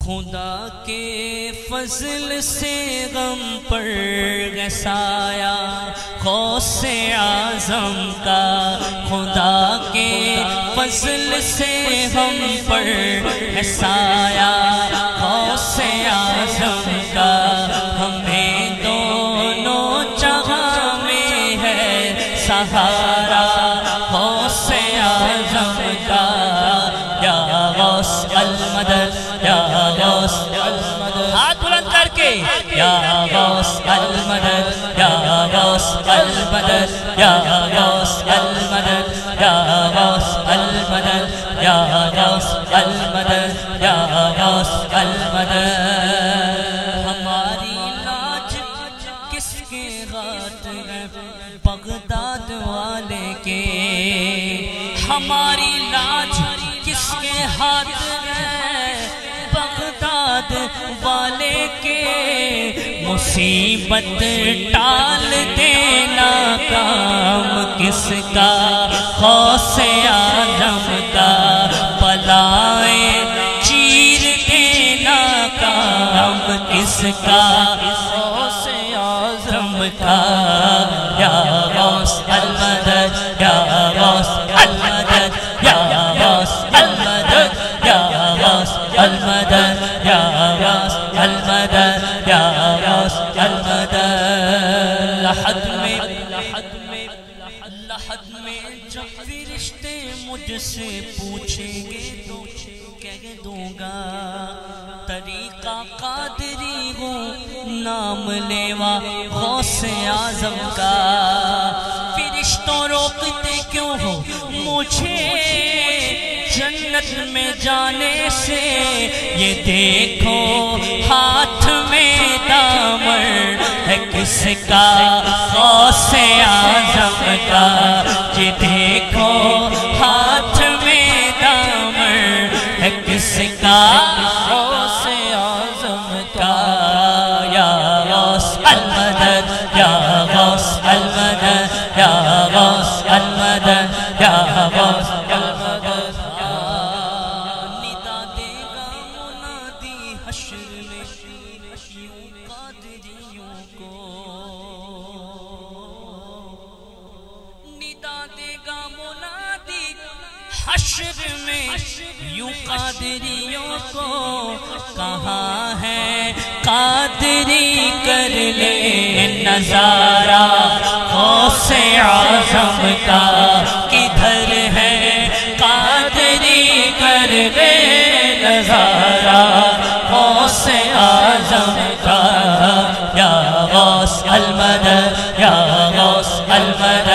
خدا کے فضل سے غم پر گسایا غوث اعظم کا، خدا کے فضل سے ہم پر گسایا غوث اعظم کا، ہمیں دونوں جہاں میں ہے سہارا غوث اعظم کا، یا غوث المدد یا غوث المدد، ہاتھ بلند کر کے یا غوث المدد یا غوث المدد یا غوث المدد یا غوث المدد یا غوث المدد یا غوث المدد۔ ہماری لاج کس کے ہاتھ ہے؟ بغداد والے کے، ہماری لاج کس کے ہاتھ ہے؟ بغداد والے کے، مصیبت ٹال دینا کام کس کا؟ غوث اعظم کا، بلائیں چیر دینا کام کس کا؟ غوث اعظم کا، یا غوث المدد یا غوث المدد یا غوث المدد یا غوث المدد یا غوث المدد یا غوث المدد۔ لحد میں جب فرشتے مجھ سے پوچھیں گے تو کہہ دوں گا طریقہ قادری ہوں، نام لیوا غوث اعظم کا۔ فرشتوں روکتے کیوں ہو مجھے جنت میں جانے سے؟ یہ دیکھو ہاتھ میں دامن ہے کس کا؟ غوث اعظم کا۔ یہ دیکھو ہاتھ میں دامن ہے کس کا؟ غوث اعظم کا، یا غوث المدد یا غوث المدد یا غوث المدد یا غوث المدد۔ ندا دے گا منادی حشر میں یوں قادریوں کو، ندا دے گا منادی حشر میں یوں قادریوں کو، کہاں ہے قادری کر لے نظارہ غوث اعظم کا، کدھر ہے قادری کر لے نظارہ غوث اعظم کا، یا غوث المدد یا غوث المدد